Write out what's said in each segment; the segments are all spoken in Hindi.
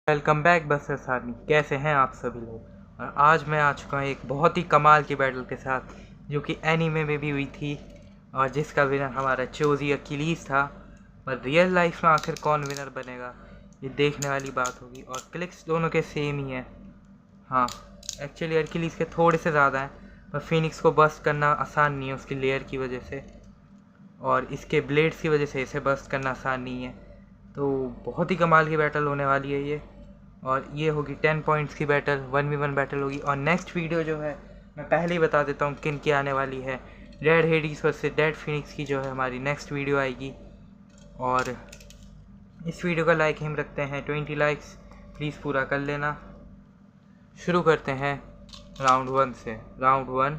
Welcome back बसर्स army. कैसे हैं आप सभी लोग। और आज मैं आ चुका हूँ एक बहुत ही कमाल की बैटल के साथ जो कि एनीमे में भी हुई थी और जिसका विनर हमारा चोजी अकीलीस था। पर रियल लाइफ में आखिर कौन विनर बनेगा ये देखने वाली बात होगी। और क्लिक्स दोनों के सेम ही हैं। हाँ, एक्चुअली अकीलीस के थोड़े से ज़्यादा हैं पर फिनिक्स को बस्ट करना आसान नहीं है उसकी लेयर की वजह से, और इसके ब्लेड्स की वजह से इसे बस्ट करना आसान नहीं है। तो बहुत ही कमाल की बैटल होने वाली है ये, और ये होगी 10 पॉइंट्स की बैटल, 1v1 बैटल होगी। और नेक्स्ट वीडियो जो है मैं पहले ही बता देता हूँ किन की आने वाली है। Red Hades versus dead Phoenix की जो है हमारी नेक्स्ट वीडियो आएगी। और इस वीडियो का लाइक हम रखते हैं 20 लाइक्स, प्लीज़ पूरा कर लेना। शुरू करते हैं राउंड 1 से। राउंड 1,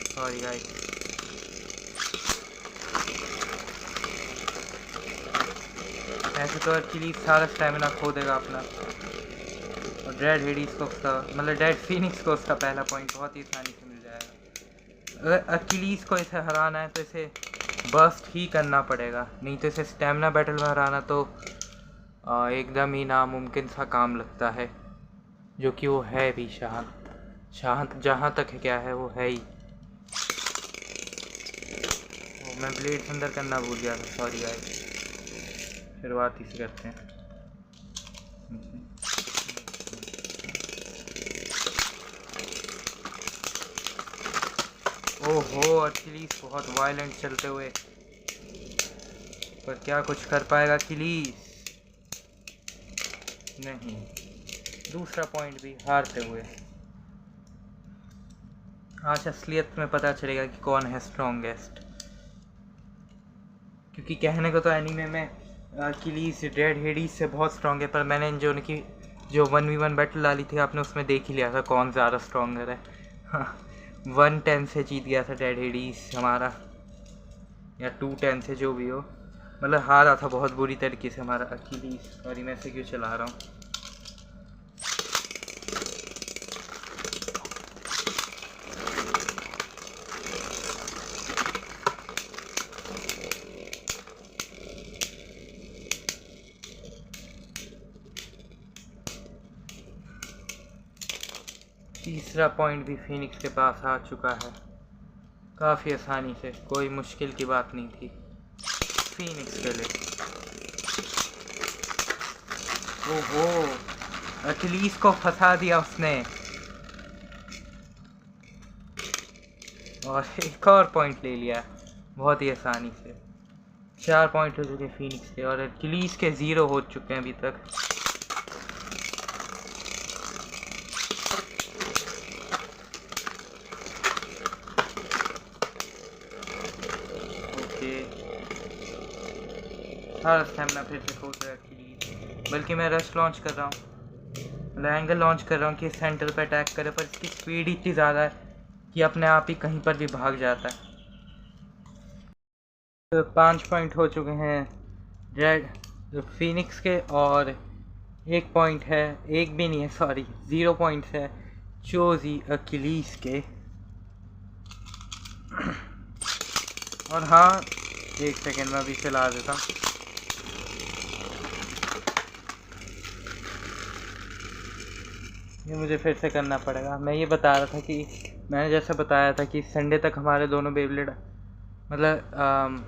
सॉरी गाइस, ऐसे तो अकीलीस सारा स्टेमिना खो देगा अपना, और डेड हेडीज को उसका मतलब डेड फिनिक्स को उसका पहला पॉइंट बहुत ही आसानी से मिल जाएगा। अगर अकीलीस को इसे हराना है तो इसे बस्ट ही करना पड़ेगा, नहीं तो इसे स्टेमिना बैटल में हराना तो एकदम ही नामुमकिन सा काम लगता है, जो कि वो है भी। शांत जहाँ तक है क्या है वो है ही। मैं ब्लेड्स अंदर करना भूल गया था, सॉरी गाइस। शुरुआत इसे करते हैं। ओहो, अकीलीस बहुत वायलेंट चलते हुए, पर क्या कुछ कर पाएगा अकीलीस? नहीं। दूसरा पॉइंट भी हारते हुए। आज असलियत में पता चलेगा कि कौन है स्ट्रॉन्गेस्ट, क्योंकि कहने को तो एनीमे में अकीलीस डेड हेडीज से बहुत स्ट्रॉन्ग है, पर मैंने जो उनकी 1v1 बैटल डाली थी आपने उसमें देख ही लिया था कौन ज़्यादा स्ट्रॉन्गर है। हाँ, 110 से जीत गया था डेड हेडीज हमारा, या 210 से, जो भी हो, मतलब हारा था बहुत बुरी तरीके से हमारा अकीलीस। सॉरी मैं इसे क्यों चला रहा हूँ। तीसरा पॉइंट भी फिनिक्स के पास आ चुका है काफ़ी आसानी से, कोई मुश्किल की बात नहीं थी फिनिक्स के लिए। ओहो, अकीलीस को फंसा दिया उसने, और एक और पॉइंट ले लिया बहुत ही आसानी से। 4 पॉइंट हो चुके फिनिक्स के, और अकीलीस के 0 हो चुके हैं अभी तक। सारा स्टेमिना फिर से खो रहा है, बल्कि मैं रश लॉन्च कर रहा हूँ, मतलब एंगल लॉन्च कर रहा हूँ कि सेंटर पे अटैक करे, पर इसकी स्पीड इतनी ज़्यादा है कि अपने आप ही कहीं पर भी भाग जाता है। तो 5 पॉइंट हो चुके हैं रेड फिनिक्स के, और 1 पॉइंट है, एक भी नहीं है सॉरी, 0 पॉइंट है चोजी अकीलीस के। और हाँ, 1 सेकेंड में अभी चला देता हूँ। ये मुझे फिर से करना पड़ेगा। मैं ये बता रहा था कि मैंने जैसे बताया था कि संडे तक हमारे दोनों बेब्लेड मतलब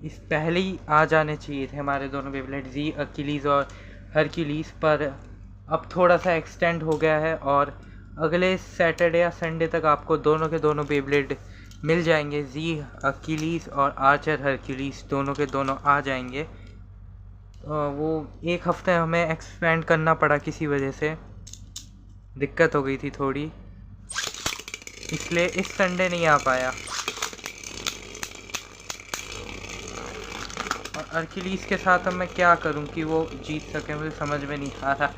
इस पहले ही आ जाने चाहिए थे हमारे दोनों बेब्लेड, जी अकीलीस और हरक्यूलिस, पर अब थोड़ा सा एक्सटेंड हो गया है, और अगले सैटरडे या संडे तक आपको दोनों के दोनों बेब्लेड मिल जाएंगे। जी अकीलीस और आर्चर हरक्यूलिस दोनों के दोनों आ जाएंगे। वो एक हफ्ते हमें एक्सपेंड करना पड़ा, किसी वजह से दिक्कत हो गई थी थोड़ी, इसलिए इस संडे नहीं आ पाया। और अरकिलीस के साथ अब मैं क्या करूं कि वो जीत सके, मुझे समझ में नहीं आ रहा।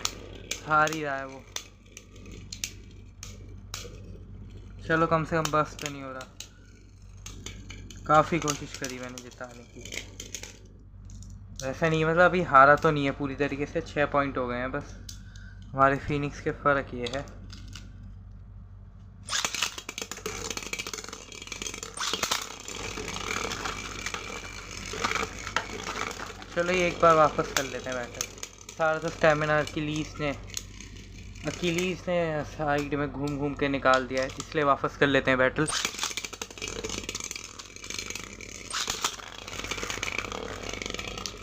हार ही रहा है वो। चलो कम से कम बस तो नहीं हो रहा। काफ़ी कोशिश करी मैंने जिताने की, वैसे नहीं, मतलब अभी हारा तो नहीं है पूरी तरीके से। 6 पॉइंट हो गए हैं बस हमारे फिनिक्स के। फ़र्क ये है चलो ये एक बार वापस कर लेते हैं बैटल। सारा तो स्टेमिना अकीलीस ने साइड में घूम घूम के निकाल दिया है, इसलिए वापस कर लेते हैं बैटल।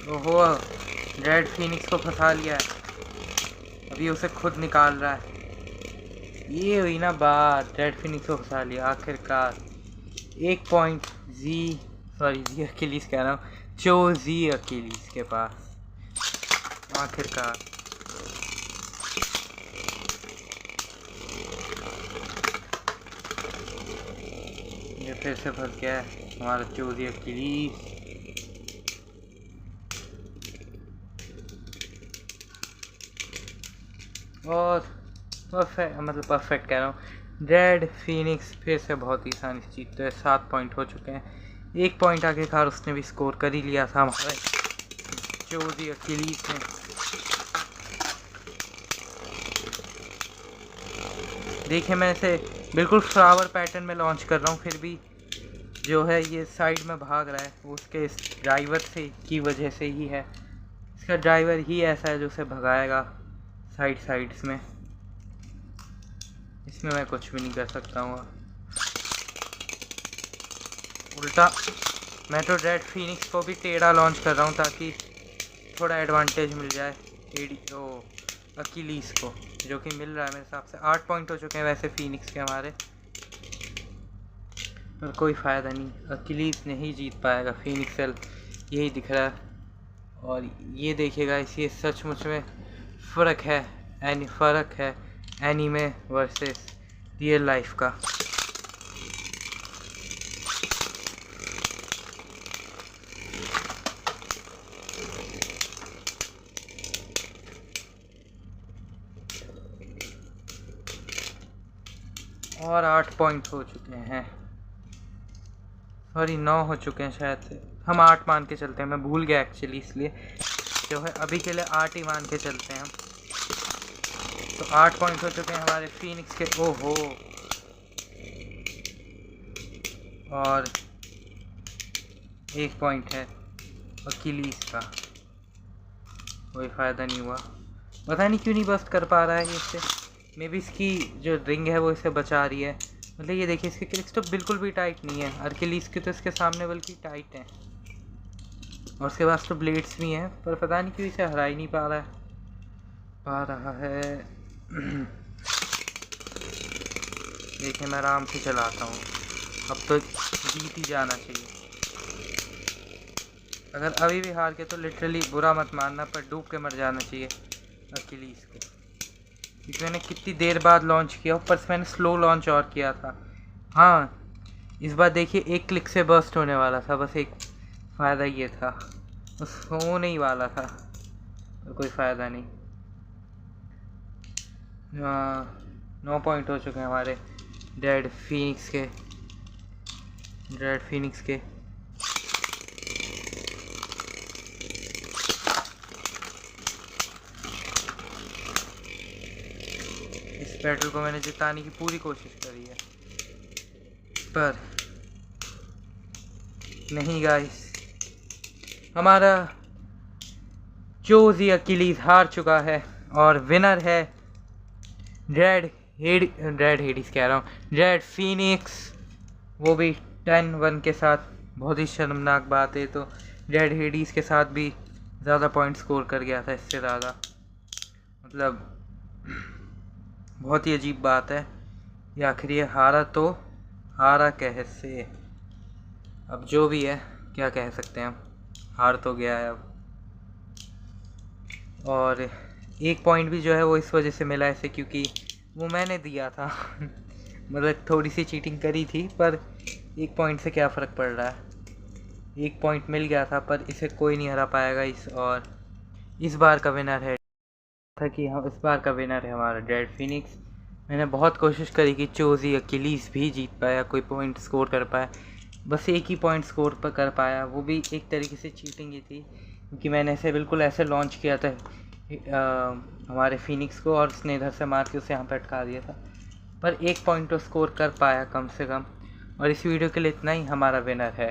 ओहो, रेड फीनिक्स को फंसा लिया है, अभी उसे खुद निकाल रहा है। ये हुई ना बात, रेड फीनिक्स को फंसा लिया आखिरकार। 1 पॉइंट जी अकीलीस कह रहा हूँ, चोजी अकीलीस के पास आखिरकार। ये फिर से फंस गया है हमारा चोजी अकीलीस। और परफेक्ट कह रहा हूँ, रेड फीनिक्स फिर से बहुत ही आसानी से जीतते हैं। 7 पॉइंट हो चुके हैं, 1 पॉइंट आखिरकार उसने भी स्कोर कर ही लिया था हमारे चोजी अकीलीस ने। देखिए मैं इसे बिल्कुल फ्लावर पैटर्न में लॉन्च कर रहा हूँ, फिर भी जो है ये साइड में भाग रहा है, वो उसके इस ड्राइवर से की वजह से ही है। इसका ड्राइवर ही ऐसा है जो उसे भगाएगा साइड्स में। इसमें मैं कुछ भी नहीं कर सकता हूँ। उल्टा मैं तो रेड फीनिक्स को भी टेढ़ा लॉन्च कर रहा हूँ ताकि थोड़ा एडवांटेज मिल जाए अकीलीस को, जो कि मिल रहा है मेरे हिसाब से। 8 पॉइंट हो चुके हैं वैसे फीनिक्स के हमारे, पर कोई फ़ायदा नहीं, अकीलीस नहीं जीत पाएगा। फीनिक्स यही दिख रहा है। और ये देखिएगा, इसी सचमुच में फ़र्क है एनीमे वर्सेस रियल लाइफ का। और 8 पॉइंट हो चुके हैं, सॉरी 9 हो चुके हैं शायद से। हम 8 मान के चलते हैं, मैं भूल गया एक्चुअली, इसलिए जो है अभी के लिए 8 ही मान के चलते हैं हम। तो 8 पॉइंट हो चुके हैं हमारे फीनिक्स के। ओहो, और 1 पॉइंट है अकीलीस का, कोई फ़ायदा नहीं हुआ। पता नहीं क्यों नहीं बस्ट कर पा रहा है ये इससे। मे बी इसकी जो रिंग है वो इसे बचा रही है। मतलब ये देखिए, इसके क्लिक्स तो बिल्कुल भी टाइट नहीं है, अकीलीस की तो इसके सामने बल्कि टाइट है। और उसके पास तो ब्लेड्स भी हैं, पर पता नहीं क्यों इसे हरा ही नहीं पा रहा है। देखिए मैं आराम से चलाता हूँ, अब तो जीत ही जाना चाहिए। अगर अभी भी हार के तो लिटरली बुरा मत मानना, पर डूब के मर जाना चाहिए अकीलीस को, क्योंकि मैंने कितनी देर बाद लॉन्च किया, ऊपर से मैंने स्लो लॉन्च और किया था। हाँ, इस बार देखिए 1 क्लिक से बर्स्ट होने वाला था, बस एक फ़ायदा ये था, बस होने ही वाला था, तो कोई फ़ायदा नहीं। 9 पॉइंट हो चुके हैं हमारे रेड फीनिक्स के। इस बैटल को मैंने जिताने की पूरी कोशिश करी है, पर नहीं गाइस, हमारा चोजी अकीलीस हार चुका है और विनर है रेड हेडिस कह रहा हूँ, रेड फीनिक्स, वो भी 10-1 के साथ। बहुत ही शर्मनाक बात है, तो रेड हेडिस के साथ भी ज़्यादा पॉइंट स्कोर कर गया था, इससे ज़्यादा। मतलब बहुत ही अजीब बात है ये। आखिर ये हारा कैसे? अब जो भी है, क्या कह सकते हैं हम, हार तो गया है अब। और 1 पॉइंट भी जो है वो इस वजह से मिला इसे, क्योंकि वो मैंने दिया था। मतलब थोड़ी सी चीटिंग करी थी, पर 1 पॉइंट से क्या फ़र्क पड़ रहा है। 1 पॉइंट मिल गया था, पर इसे कोई नहीं हरा पाएगा। इस बार का विनर है हमारा रेड फीनिक्स। मैंने बहुत कोशिश करी कि चोजी अकीलीस भी जीत पाया, कोई पॉइंट स्कोर कर पाया, बस 1 ही पॉइंट स्कोर कर पाया, वो भी एक तरीके से चीटिंग ही थी, क्योंकि मैंने इसे बिल्कुल ऐसे लॉन्च किया था हमारे फीनिक्स को, और उसने इधर से मार के उसे यहाँ पर अटका दिया था, पर 1 पॉइंट तो स्कोर कर पाया कम से कम। और इस वीडियो के लिए इतना ही, हमारा विनर है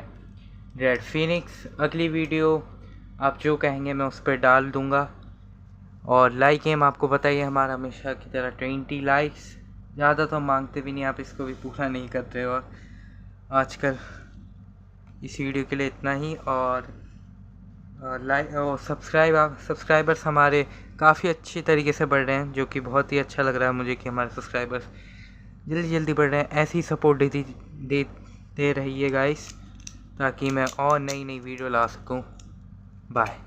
रेड फीनिक्स। अगली वीडियो आप जो कहेंगे मैं उस पर डाल दूँगा। और लाइक एम आपको बताइए हमारा हमेशा की तरह 20 लाइक्स, ज़्यादा तो मांगते भी नहीं, आप इसको भी पूरा नहीं करते। और आजकल इस वीडियो के लिए इतना ही। और लाइक और सब्सक्राइबर्स हमारे काफ़ी अच्छी तरीके से बढ़ रहे हैं, जो कि बहुत ही अच्छा लग रहा है मुझे कि हमारे सब्सक्राइबर्स जल्दी जल्दी बढ़ रहे हैं। ऐसी सपोर्ट देते रहिए गाइस, ताकि मैं और नई नई वीडियो ला सकूं। बाय।